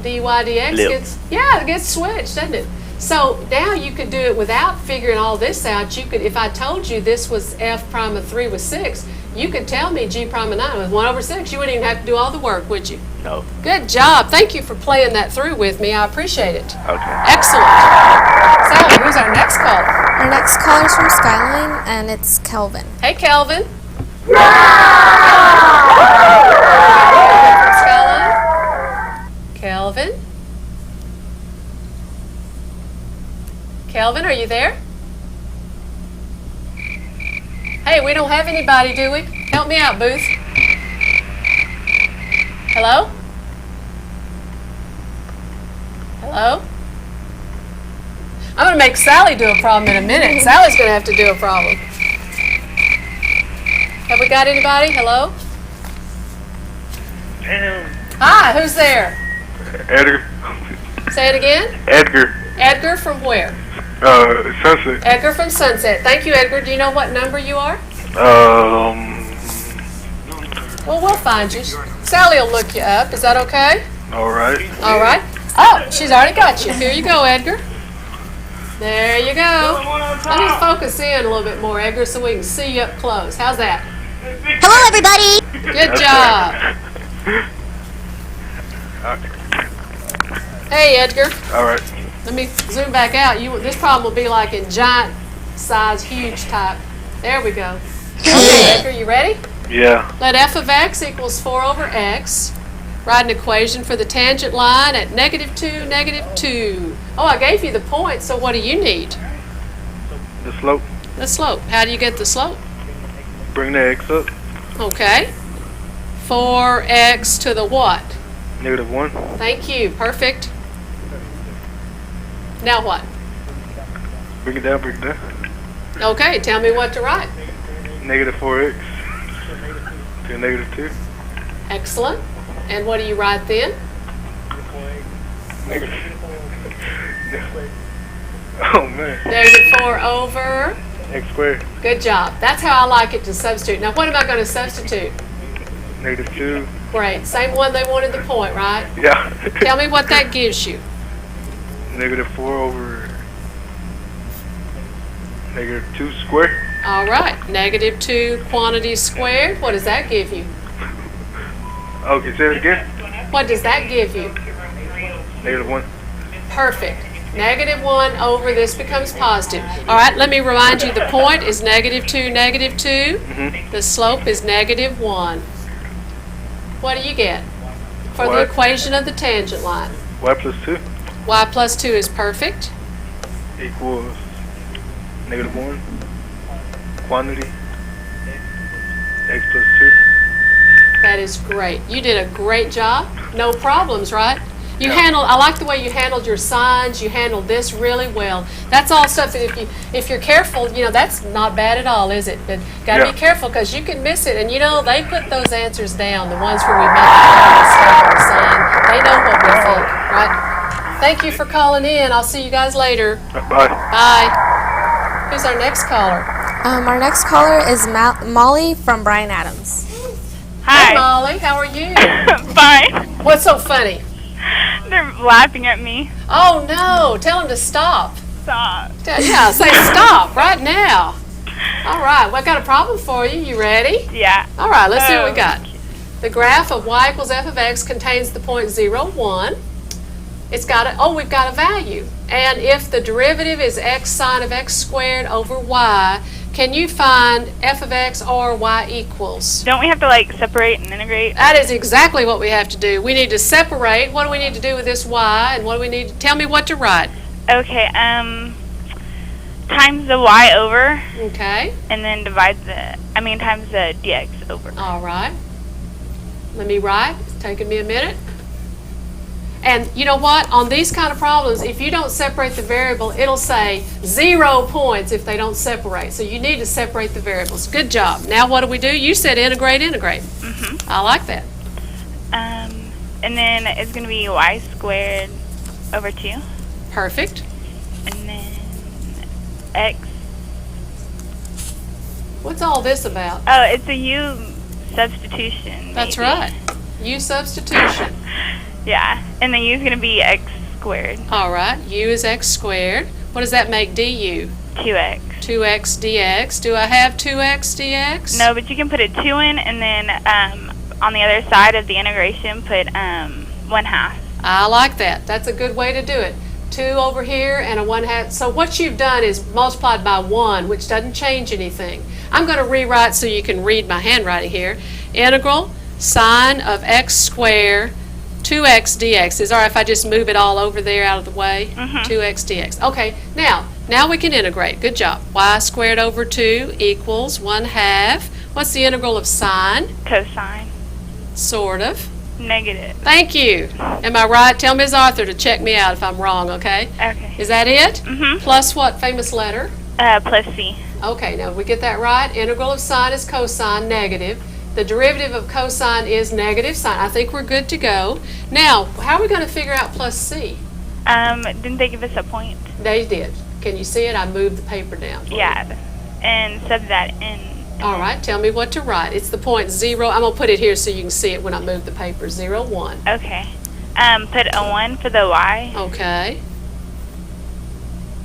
Dy dx Flip. it gets switched, doesn't it? So now you could do it without figuring all this out. You could, if I told you this was f prime of 3 was 6, you could tell me g prime of 9 was 1 over 6. You wouldn't even have to do all the work, would you? No. Good job. Thank you for playing that through with me. I appreciate it. Okay. Excellent. Sally, who's our next caller? Our next caller is from Skyline, and it's Kelvin. Hey, Kelvin. Kelvin? Kelvin, are you there? Hey, we don't have anybody, do we? Help me out, Booth. Hello? Hello? I'm going to make Sally do a problem in a minute. Sally's going to have to do a problem. Have we got anybody? Hello? Damn. Hi, who's there? Edgar. Say it again. Edgar. Edgar from where? Sunset. Edgar from Sunset. Thank you, Edgar. Do you know what number you are? Well, we'll find you. Sally will look you up. Is that okay? All right. All right. Oh, she's already got you. Here you go, Edgar. There you go. Let me focus in a little bit more, Edgar, so we can see you up close. How's that? Hello, everybody. Good job. Hey, Edgar. All right. Let me zoom back out. This problem will be like in giant size, huge type. There we go. Okay, Edgar, you ready? Yeah. Let f of x equals 4 over x. Write an equation for the tangent line at -2, -2. Oh, I gave you the point, so what do you need? The slope. The slope. How do you get the slope? Bring the x up. Okay. 4x to the what? -1. Thank you. Perfect. Now what? Bring it down. Bring it down. Okay, tell me what to write. -4x to -2. Excellent. And what do you write then? Oh, man. -4 over? X squared. Good job. That's how I like it to substitute. Now, what am I going to substitute? -2 Great. Same one they wanted the point, right? Yeah. Tell me what that gives you. Negative 4 over negative 2 squared. All right. Negative 2 quantity squared. What does that give you? Okay, say it again. What does that give you? Negative 1. Perfect. Negative 1 over this becomes positive. All right, let me remind you, the point is negative 2, negative 2. Mm-hmm. The slope is negative 1. What do you get for the Y. equation of the tangent line? Y plus 2 Y plus 2 is perfect. equals negative 1 quantity x plus 2. That is great. You did a great job. No problems, right? You Yeah. I like the way you handled your signs. You handled this really well. That's all stuff that if you're careful, that's not bad at all, is it? But gotta Yeah. be careful because you can miss it. And they put those answers down, the ones where we make a mistake on the sign. They know what we think, right? Thank you for calling in. I'll see you guys later. Bye. Bye. Who's our next caller? Our next caller is Molly from Bryan Adams. Hi, Molly. How are you? Fine. What's so funny? They're laughing at me. Oh no! Tell them to stop. Stop. Yeah, say stop right now. All right, well, I got a problem for you. You ready? Yeah. All right, let's see what we got. The graph of y equals f of x contains the point 0, 1. We've got a value. And if the derivative is x sine of x squared over y, can you find f of x or y equals? Don't we have to separate and integrate? That is exactly what we have to do. We need to separate. What do we need to do with this y? And what do we need to tell me what to write? Okay, times the y over. Okay. And then times the dx over. All right. Let me write. It's taking me a minute. And you know what? On these kind of problems, if you don't separate the variable, it'll say 0 points if they don't separate. So you need to separate the variables. Good job. Now what do? You said integrate. Mm-hmm. I like that. And then it's going to be y squared over 2. Perfect. And then x. What's all this about? Oh, it's a u substitution. That's maybe. right. U substitution. Yeah, and the u is going to be x squared. All right. U is x squared. What does that make du? 2x. 2x dx. Do I have 2x dx? No, but you can put a 2 in, and then on the other side of the integration, put 1/2. I like that. That's a good way to do it. 2 over here and a 1/2. So what you've done is multiplied by 1, which doesn't change anything. I'm going to rewrite so you can read my handwriting here. Integral sine of x squared 2x dx. Is it all right if I just move it all over there out of the way? 2x dx. Okay, now we can integrate. Good job. Y squared over 2 equals 1/2. What's the integral of sine? Cosine. Sort of. Negative. Thank you. Am I right? Tell Ms. Arthur to check me out if I'm wrong, okay? Okay. Is that it? Mm-hmm. Plus what famous letter? Plus c. Okay, now we get that right. Integral of sine is cosine, negative. The derivative of cosine is negative sine. I think we're good to go. Now, how are we going to figure out plus c? Didn't they give us a point? They did. Can you see it? I moved the paper down. Yeah. And sub that in. All right, tell me what to write. It's the point 0. I'm going to put it here so you can see it when I move the paper. 0, 1. Okay. Put a 1 for the y. Okay.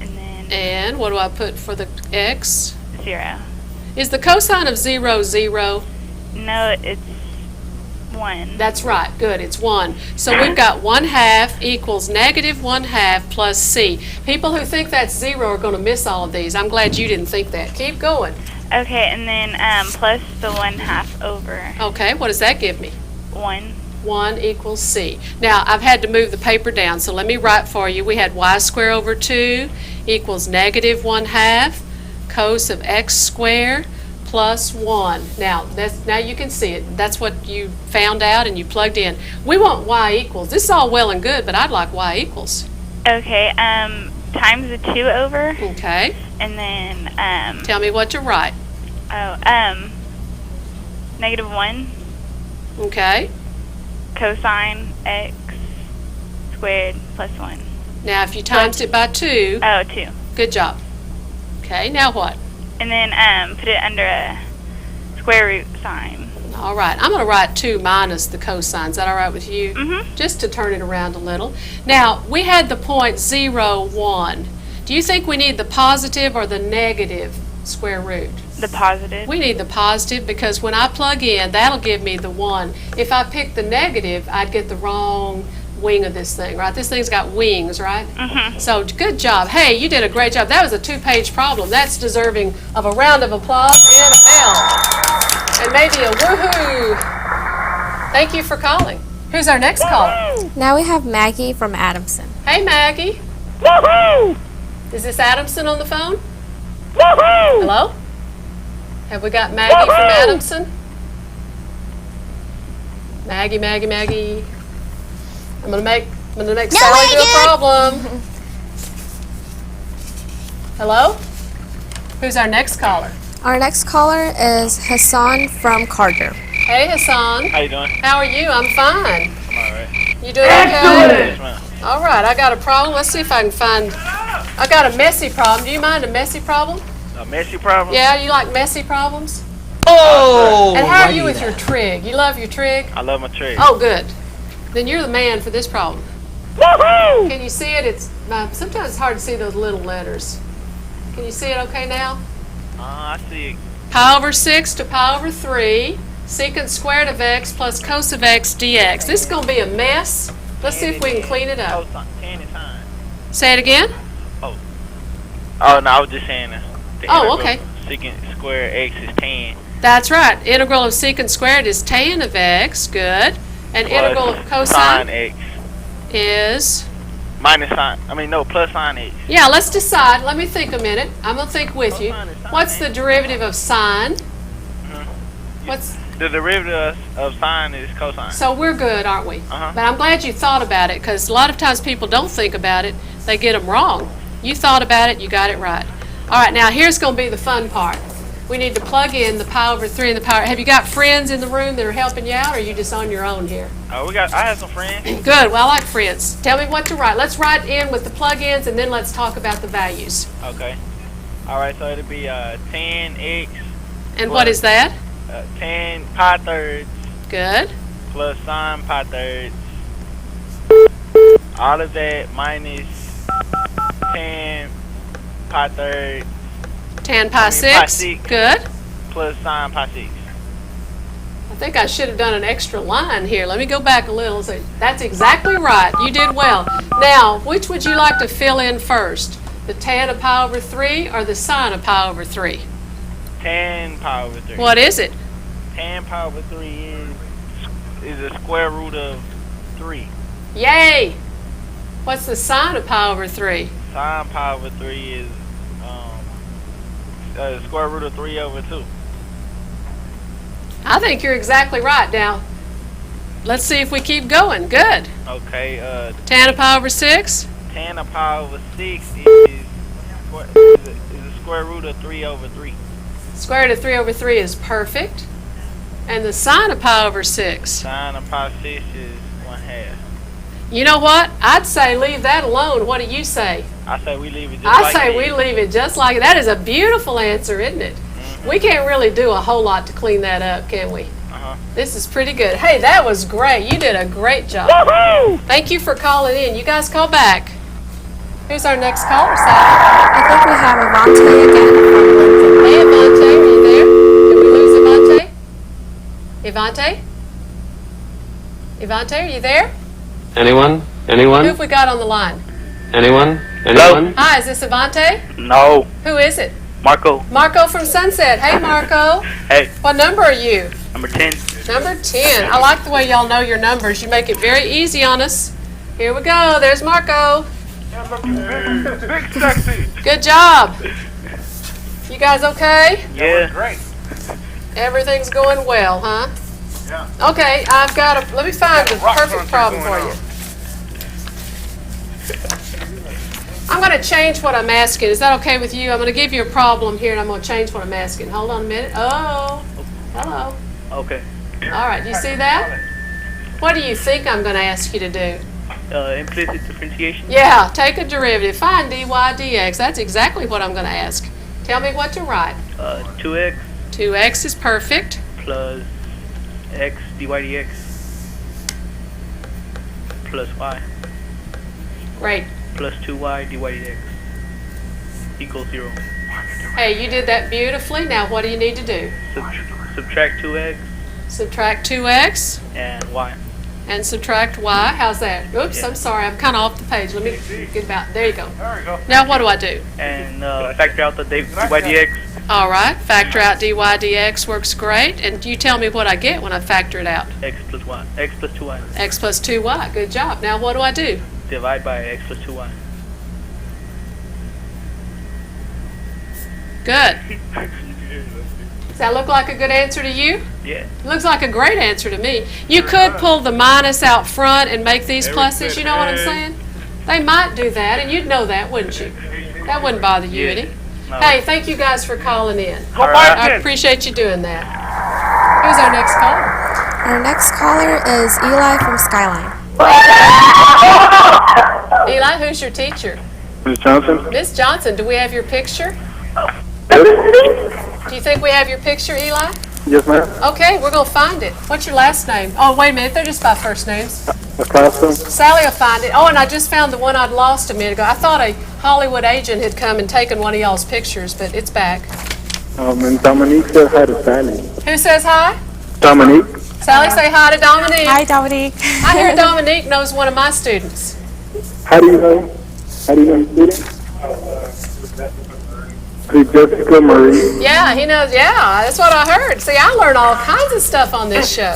And then. And what do I put for the x? 0. Is the cosine of 0, 0? No, it's 1. That's right. Good. It's 1. So we've got 1/2 equals negative 1/2 plus c. People who think that's 0 are going to miss all of these. I'm glad you didn't think that. Keep going. Okay, and then plus the 1/2 over. Okay, what does that give me? 1. 1 equals c. Now, I've had to move the paper down, so let me write for you. We had y squared over 2 equals negative 1/2 cos of x squared plus 1. Now you can see it. That's what you found out and you plugged in. We want y equals. This is all well and good, but I'd like y equals. Okay, times the 2 over. Okay. And then tell me what to write. Negative 1. Okay. Cosine x squared plus 1. Now if you times it by 2. Oh, 2. Good job. Okay, now what? And then put it under a square root sign. All right, I'm going to write 2 minus the cosine. Is that all right with you? Mm-hmm. Just to turn it around a little. Now, we had the point 0, 1. Do you think we need the positive or the negative square root? The positive. We need the positive because when I plug in, that'll give me the 1. If I pick the negative, I'd get the wrong wing of this thing, right? This thing's got wings, right? Mm-hmm. So good job. Hey, you did a great job. That was a 2-page problem. That's deserving of a round of applause and a bell. And maybe a woohoo. Thank you for calling. Who's our next caller? Now we have Maggie from Adamson. Hey, Maggie. Woohoo! Is this Adamson on the phone? Woohoo! Hello? Have we got Maggie from Adamson? Maggie. I'm gonna make Sally do a problem. Hello? Who's our next caller? Our next caller is Hassan from Carter. Hey, Hassan. How you doing? How are you? I'm fine. I'm alright. You doing okay? All right, I got a problem. Let's see if I can find. I got a messy problem. Do you mind a messy problem? A messy problem? Yeah, you like messy problems? Oh! And how are you with your trig? You love your trig? I love my trig. Oh, good. Then you're the man for this problem. Woohoo! Can you see it? Sometimes it's hard to see those little letters. Can you see it okay now? I see it. Pi over 6 to pi over 3, secant squared of x plus cos of x dx. This is going to be a mess. Let's see if we can clean it up. Tan is sine. Say it again? Oh, no, I was just saying the Oh, okay. Secant squared x is tan. That's right. Integral of secant squared is tan of x. Good. And Plus integral of sine cosine x. is? Minus sine. Plus sine x. Yeah, let's decide. Let me think a minute. I'm going to think with you. What's the derivative of sine? What's the derivative of sine is cosine. So we're good, aren't we? Uh-huh. But I'm glad you thought about it because a lot of times people don't think about it. They get them wrong. You thought about it. You got it right. All right, now here's going to be the fun part. We need to plug in the pi over 3 and the power. Have you got friends in the room that are helping you out, or are you just on your own here? I have some friends. Good. Well, I like friends. Tell me what to write. Let's write in with the plug-ins, and then let's talk about the values. Okay. All right, so it'll be 10x. And what is that? 10 pi thirds. Good. Plus sine pi thirds. All of that minus 10 pi thirds. Tan pi 6. Pi 6. Good. Plus sine pi 6. I think I should have done an extra line here. Let me go back a little. So that's exactly right. You did well. Now, which would you like to fill in first? The tan of pi over 3 or the sine of pi over 3? Tan pi over 3. What is it? Tan pi over 3 is the square root of 3. Yay! What's the sine of pi over 3? Sine pi over 3 is square root of 3 over 2. I think you're exactly right. Now, let's see if we keep going. Good. Okay. Tan of pi over 6? Tan of pi over 6 is the square root of 3 over 3. Square root of 3 over 3 is perfect. And the sine of pi over 6? Sine of pi 6 is 1/2. You know what? I'd say leave that alone. What do you say? I say we leave it just like I say it we is. leave it just like that. Is a beautiful answer, isn't it? Mm-hmm. We can't really do a whole lot to clean that up, can we? Uh-huh. This is pretty good. Hey, that was great. You did a great job. Woohoo! Thank you for calling in. You guys call back. Who's our next caller, Sally? I think we have Avante again from Lincoln. Hey, Avante, are you there? Did we lose Avante? Avante, are you there? Anyone? Who have we got on the line? Anyone? Hi, is this Avante? No. Who is it? Marco. Marco from Sunset. Hey, Marco. Hey. What number are you? Number 10. Number 10. I like the way y'all know your numbers. You make it very easy on us. Here we go. There's Marco. Big sexy. Good job. You guys okay? Yeah. Great. Everything's going well, huh? Yeah. Okay, let me find the perfect problem for you. I'm going to change what I'm asking. Is that okay with you? I'm going to give you a problem here, and I'm going to change what I'm asking. Hold on a minute. Oh, hello. Okay. All right, you see that? What do you think I'm going to ask you to do? Implicit differentiation. Yeah, take a derivative. Find dy dx. That's exactly what I'm going to ask. Tell me what to write. 2x. 2x is perfect. Plus x dy dx plus y Great. plus 2y dy dx equals 0. Hey, you did that beautifully. Now what do you need to do? Subtract 2x Subtract 2x and y. and subtract y. How's that? Oops, I'm sorry. I'm kind of off the page. Let me get about. There you go. Now what do I do? And factor out the dy dx. All right. Factor out dy dx works great. And you tell me what I get when I factor it out. X plus 2y. X plus 2y. Good job. Now what do I do? Divide by x plus 2y. Good. Does that look like a good answer to you? Yeah. Looks like a great answer to me. You could pull the minus out front and make these pluses, you know what I'm saying? They might do that, and you'd know that, wouldn't you? That wouldn't bother you any. No. Hey, thank you guys for calling in. Right. I appreciate you doing that. Who's our next caller? Our next caller is Eli from Skyline. Eli, who's your teacher? Ms. Johnson? Miss Johnson, do we have your picture? Yes, Do you think we have your picture, Eli? yes ma'am. Okay, we're going to find it. What's your last name? Oh, wait a minute. They're just by first names. A classroom? Sally will find it. Oh, and I just found the one I'd lost a minute ago. I thought a Hollywood agent had come and taken one of y'all's pictures, but it's back. And Dominique said hi to Sally. Who says hi? Dominique? Sally, say hi to Dominique. Hi, Dominique. I hear Dominique knows one of my students. How do you know? How do you know your student? Jessica Marie. Yeah, he knows. Yeah, that's what I heard. See, I learn all kinds of stuff on this show.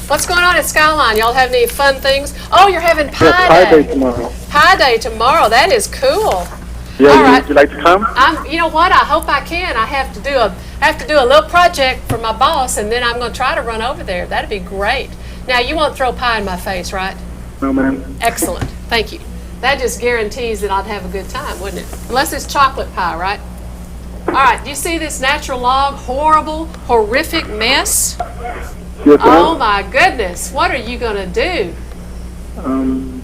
What's going on at Skyline? Y'all have any fun things? Oh, you're having Yes, Pie Day. tomorrow. Pie Day tomorrow. That is cool. Yeah, All right. would you like to come? You know what? I hope I can. I have to do a little project for my boss, and then I'm going to try to run over there. That'd be great. Now, you won't throw pie in my face, right? No, ma'am. Excellent. Thank you. That just guarantees that I'd have a good time, wouldn't it? Unless it's chocolate pie, right? All right. Do you see this natural log horrible, horrific mess? Yes, Oh ma'am. my goodness. What are you going to do? I'm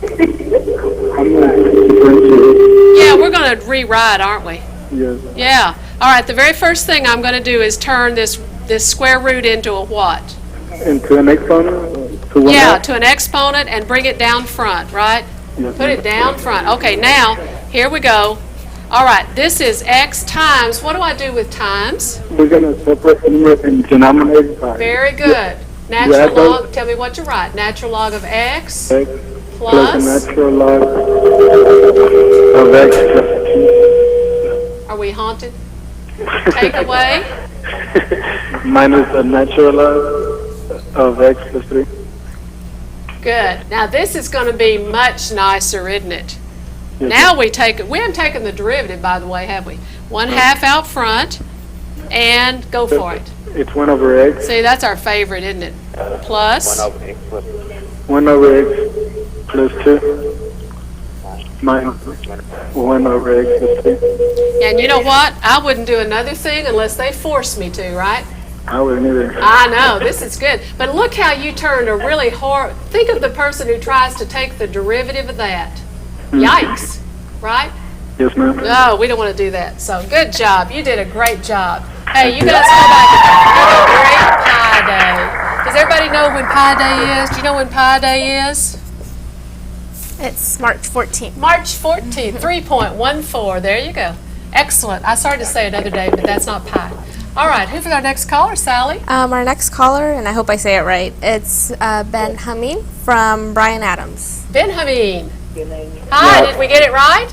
going to differentiate. Yeah, we're going to rewrite, aren't we? Yes. Yeah. All right. The very first thing I'm going to do is turn this square root into a what? Into an exponent? To one Yeah, half? to an exponent and bring it down front, right? Yes, Put ma'am. it down front. Okay, now, here we go. All right, this is x times. What do I do with times? We're going to separate numerator and denominator by Very good. Yeah, Natural but- log, tell me what you write. Natural log of x x plus plus, the natural log of x plus are we haunted? Take away. 2 minus the natural log of x plus 3. Good. Now, this is going to be much nicer, isn't it? Yes, Now we haven't taken the derivative, by the way, have we? 1/2 out front, and go for it. It's 1 over x. See, that's our favorite, isn't it? Plus, 1 over x plus 2 minus 1 over x plus 3. and you know what? I wouldn't do another thing unless they forced me to, right? I wouldn't either. I know, this is good. But look how you turned a really think of the person who tries to take the derivative of that. Yikes, right? Yes, ma'am. No, we don't want to do that. So good job. You did a great job. Hey, you guys go back and have a great Pie Day. Does everybody know when Pie Day is? Do you know when Pie Day is? It's March 14th. March 14th, 3.14. There you go. Excellent. I started to say another day, but that's not pie. All right, who's our next caller, Sally? Our next caller, and I hope I say it right, it's Ben Hameen from Brian Adams. Ben Hameen. Hi, did we get it right?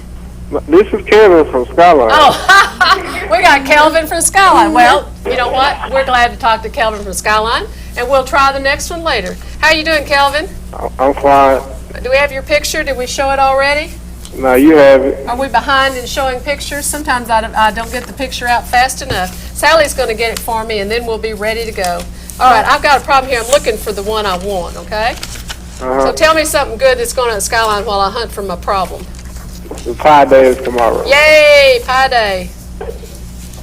This is Kevin from Skyline. Oh, we got Kelvin from Skyline. Well, you know what? We're glad to talk to Kelvin from Skyline, and we'll try the next one later. How you doing, Kelvin? I'm fine. Do we have your picture? Did we show it already? No, you have it. Are we behind in showing pictures? Sometimes I don't get the picture out fast enough. Sally's going to get it for me, and then we'll be ready to go. All right, I've got a problem here. I'm looking for the one I want, okay? So tell me something good that's going on at Skyline while I hunt for my problem. The Pie Day is tomorrow. Yay, Pie Day.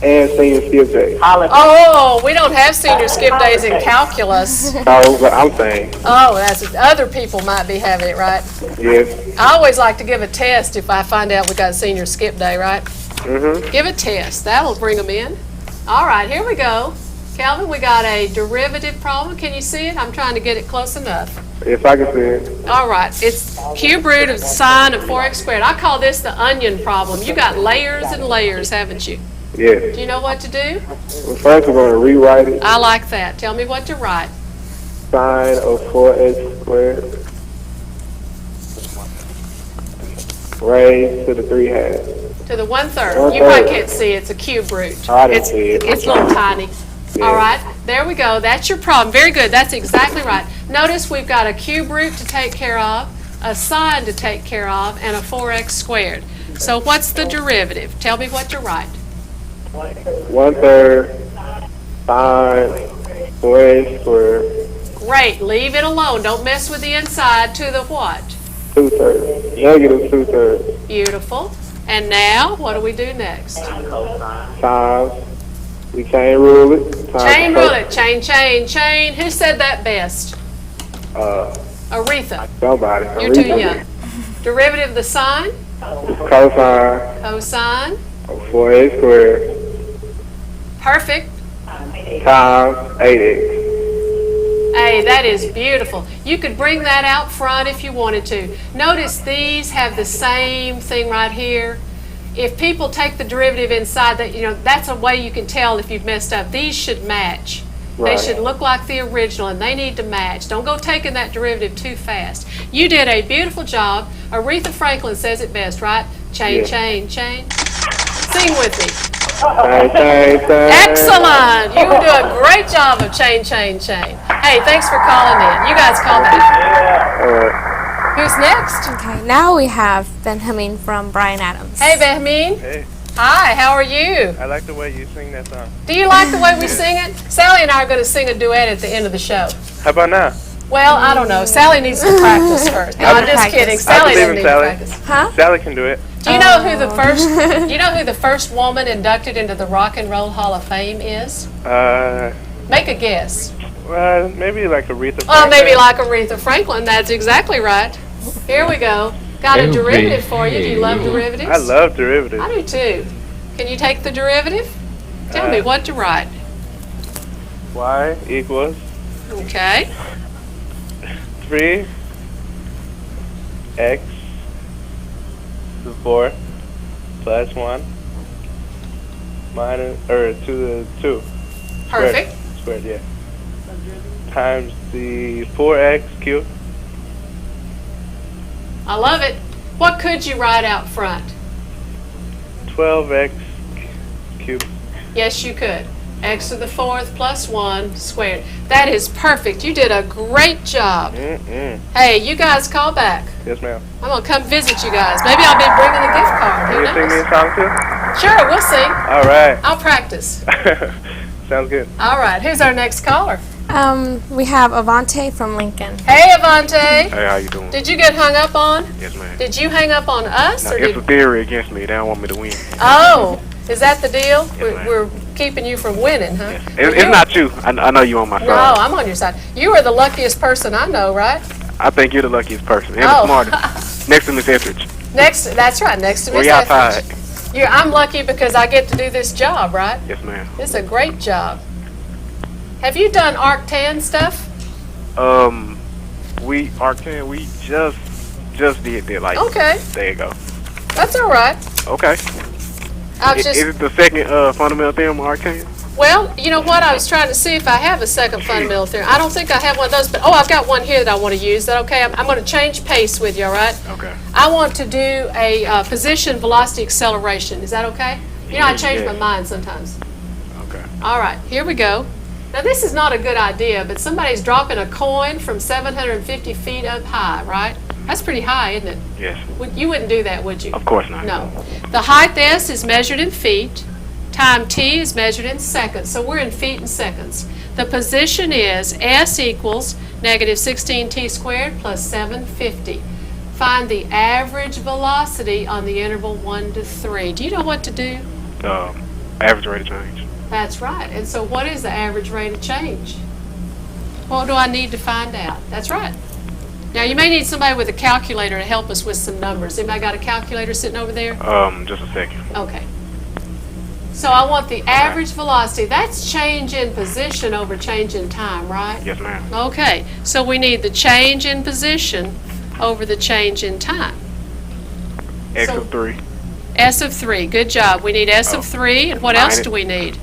And Senior Skip Day. Oh, we don't have senior skip days in calculus. Oh, but I'm saying. Oh, that's other people might be having it, right? Yes. I always like to give a test if I find out we got a senior skip day, right? Mm-hmm. Give a test. That'll bring them in. All right, here we go. Calvin, we got a derivative problem. Can you see it? I'm trying to get it close enough. If I can see it. All right, it's cube root of sine of 4x squared. I call this the onion problem. You got layers and layers, haven't you? Yes. Do you know what to do? Well, first we're going to rewrite it. I like that. Tell me what to write. Sine of 4x squared raised to the 3/2. To the 1/3. You probably can't see. It's a cube root. I didn't see it. It's a little tiny. Yeah. All right, there we go. That's your problem. Very good. That's exactly right. Notice we've got a cube root to take care of, a sine to take care of, and a 4x squared. So what's the derivative? Tell me what to write. 1/3 sine 4x squared. Great. Leave it alone. Don't mess with the inside. To the what? 2/3. Negative 2/3. Beautiful. And now, what do we do next? Times. We chain rule it. Chain rule it. Chain, chain, chain. Who said that best? Aretha. Somebody. You're too young. Derivative of the sine? Cosine Cosine. of 4x squared Perfect. times 8x. Hey, that is beautiful. You could bring that out front if you wanted to. Notice these have the same thing right here. If people take the derivative inside, that's a way you can tell if you've messed up. These should match. Right. They should look like the original, and they need to match. Don't go taking that derivative too fast. You did a beautiful job. Aretha Franklin says it best, right? Chain, Yeah. chain, chain. Sing with me. Chain, chain, chain. Excellent. You do a great job of chain, chain, chain. Hey, thanks for calling in. You guys call back. All right. Who's next? Okay, now we have Benjamin from Bryan Adams. Hey, Benjamin. Hey, Hi, how are you? I like the way you sing that song. Do you like the way we sing it? Sally and I are going to sing a duet at the end of the show. How about now? Well, I don't know. Sally needs to practice first. No, I'm just Practice. kidding. I Sally believe doesn't in need to Sally. practice. Huh? Sally can do it. Do you know who the first? Do you know who the first woman inducted into the Rock and Roll Hall of Fame is? Make a guess. Maybe like Aretha. Oh, maybe Franklin. like Aretha Franklin. That's exactly right. Here we go. Got a derivative for you. Do you love derivatives? I love derivatives. I do too. Can you take the derivative? Tell me what to write. Y equals Okay. 3 x to the 4 plus 1 minus to the 2 Perfect. squared, yeah, times the 4x cubed. I love it. What could you write out front? 12x cubed. Yes, you could. X to the 4th plus 1 squared. That is perfect. You did a great job. Hey, you guys call back. Yes, ma'am. I'm going to come visit you guys. Maybe I'll be bringing a gift card. Who Can you sing me knows? a song too? Sure, we'll sing. All right. I'll practice. Sounds good. All right. Who's our next caller? We have Avante from Lincoln. Hey, Avante. Hey, how you doing? Did you get hung up on? Yes, ma'am. Did you hang up on us? No, Or it's did... a theory against me. They don't want me to win. Oh, is that the deal? ma'am. We're keeping you from winning, huh? It's not you. I know you on my side. No, I'm on your side. You are the luckiest person I know, right? I think you're the luckiest person and Oh. the smartest. Next to Miss Etheridge. That's right, next to Miss We outside. Etheridge. I'm lucky because I get to do this job, right? Yes, ma'am. It's a great job. Have you done Arctan stuff? We just did that. Like, Okay. there you go. That's all right. Okay. I've just, Is it the second fundamental theorem of arcane? well, you know what? I was trying to see if I have a second fundamental theorem. I don't think I have one of those, but I've got one here that I want to use. Is that okay? I'm going to change pace with you, all right? Okay. I want to do a position velocity acceleration. Is that okay? You know, I change my mind sometimes. Okay. All right, here we go. Now, this is not a good idea, but somebody's dropping a coin from 750 feet up high, right? That's pretty high, isn't it? Yes. You wouldn't do that, would you? Of course not. No. The height S is measured in feet. Time T is measured in seconds. So we're in feet and seconds. The position is S equals negative 16t squared plus 750. Find the average velocity on the interval 1 to 3. Do you know what to do? Average rate of change. That's right. And so what is the average rate of change? What do I need to find out? That's right. Now, you may need somebody with a calculator to help us with some numbers. Anybody got a calculator sitting over there? Just a second. Okay. So I want the average velocity. That's change in position over change in time, right? Yes, ma'am. Okay, so we need the change in position over the change in time. X So- of 3. S of 3, good job. We need S of 3, and what else Minus- do we need?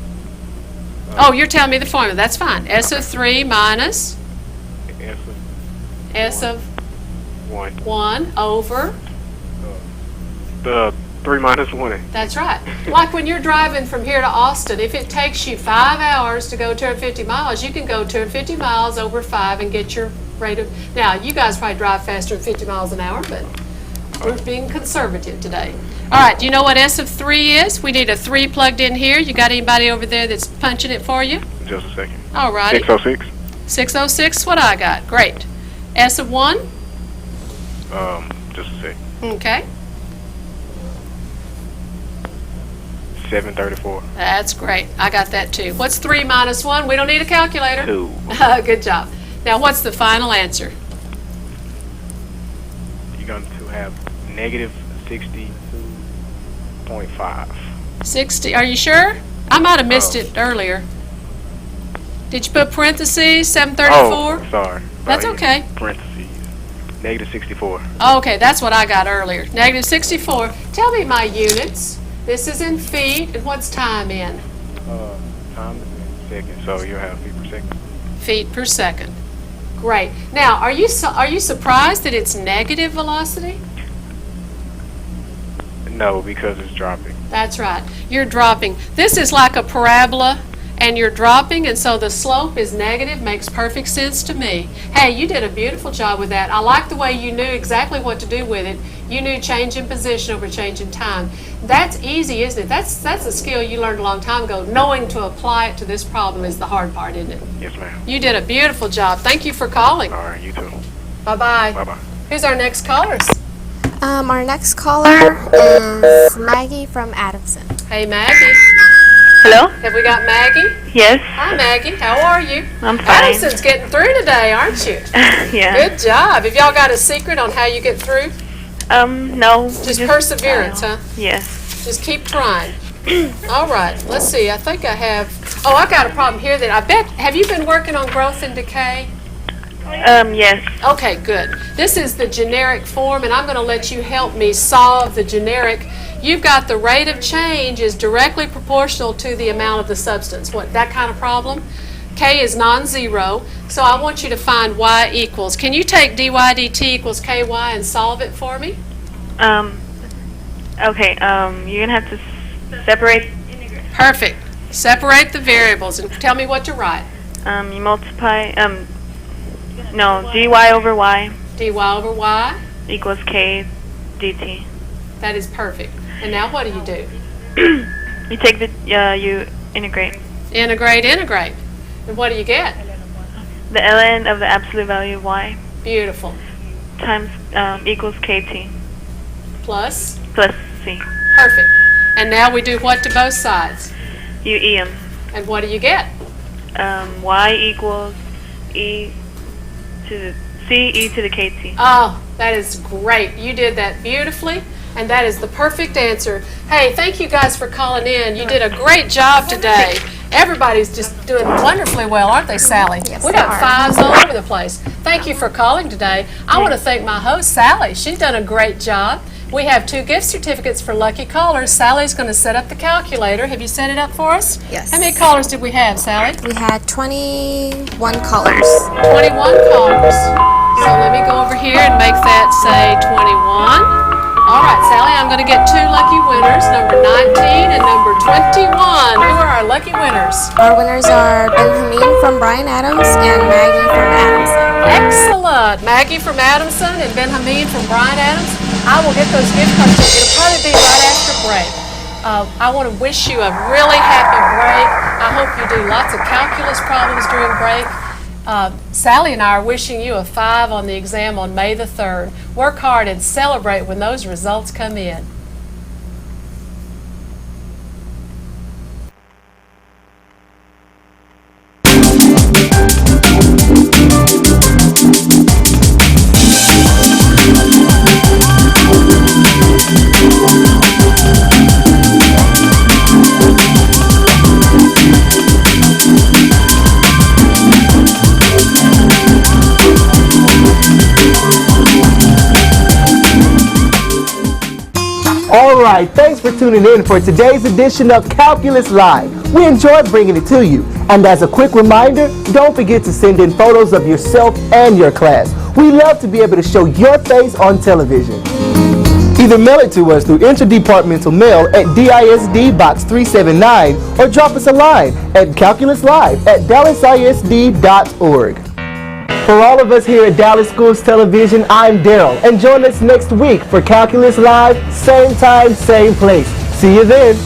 Oh, you're telling me the formula, that's fine. S of 3 minus S of S of 1. 1 over, The 3 minus 1. that's right. Like when you're driving from here to Austin, if it takes you 5 hours to go 250 miles, you can go 250 miles over 5 and get your rate of, now, you guys probably drive faster than 50 miles an hour, but we're being conservative today. All right, do you know what S of 3 is? We need a 3 plugged in here. You got anybody over there that's punching it for you? Just a second. All righty. 606. 606, what I got. Great. S of 1? Just a second. Okay. 734. That's great. I got that too. What's 3 minus 1? We don't need a calculator. 2. Good job. Now, what's the final answer? You're going to have negative 62.5. 60. Are you sure? I might have missed it earlier. Did you put parentheses, 734? Oh, sorry. That's Right. okay. Parentheses. Negative 64. Okay, that's what I got earlier. Negative 64. Tell me my units. This is in feet, and what's time in? Time is in seconds, so you'll have feet per second. Feet per second. Great. Now, are you surprised that it's negative velocity? No, because it's dropping. That's right. You're dropping. This is like a parabola, and you're dropping, and so the slope is negative. Makes perfect sense to me. Hey, you did a beautiful job with that. I like the way you knew exactly what to do with it. You knew change in position over change in time. That's easy, isn't it? That's a skill you learned a long time ago. Knowing to apply it to this problem is the hard part, isn't it? Yes, ma'am. You did a beautiful job. Thank you for calling. All right, you too. Bye-bye. Bye-bye. Who's our next callers? Our next caller is Maggie from Adamson. Hey, Maggie. Hello? Have we got Maggie? Yes. Hi, Maggie. How are you? I'm fine. Adamson's getting through today, aren't you? Yeah. Good job. Have y'all got a secret on how you get through? No. Just perseverance, huh? Yes. Just keep trying. All right. Let's see. I think I have. Oh, I got a problem here that I bet. Have you been working on growth and decay? Yes. Okay, good. This is the generic form, and I'm going to let you help me solve the generic. You've got the rate of change is directly proportional to the amount of the substance. What, that kind of problem? K is non-zero, so I want you to find y equals. Can you take dy dt equals ky and solve it for me? Okay, you're gonna have to separate. Perfect. Separate the variables and tell me what to write. You multiply, dy over y dy over y. equals k dt. That is perfect. And now what do you do? You take the, you integrate. Integrate. And what do you get? The ln of the absolute value of y Beautiful. times, equals kt Plus? plus c. Perfect. And now we do what to both sides? You em. And what do you get? Y equals e to the c e to the kt. Oh, that is great. You did that beautifully, and that is the perfect answer. Hey, thank you guys for calling in. You did a great job today. Everybody's just doing wonderfully well, aren't they, Sally? Yes, We they got are. fives all over the place. Thank you for calling today. I want to thank my host, Sally. She's done a great job. We have 2 gift certificates for lucky callers. Sally's going to set up the calculator. Have you set it up for us? Yes. How many callers did we have, Sally? We had 21 callers. 21 callers. So let me go over here and make that say 21. All right, Sally, I'm going to get 2 lucky winners, number 19 and number 21. Who are our lucky winners? Our winners are Ben Hameen from Bryan Adams and Maggie from Adamson. Excellent. Maggie from Adamson and Ben Hameen from Bryan Adams. I will get those gift cards. It'll probably be right after break. I want to wish you a really happy break. I hope you do lots of calculus problems during break. Sally and I are wishing you a 5 on the exam on May the 3rd. Work hard and celebrate when those results come in. All right, thanks for tuning in for today's edition of Calculus Live. We enjoy bringing it to you. And as a quick reminder, don't forget to send in photos of yourself and your class. We love to be able to show your face on television. Either mail it to us through interdepartmental mail at DISD Box 379 or drop us a line at calculuslive@dallasisd.org. For all of us here at Dallas Schools Television, I'm Daryl, and join us next week for Calculus Live, same time, same place. See you then.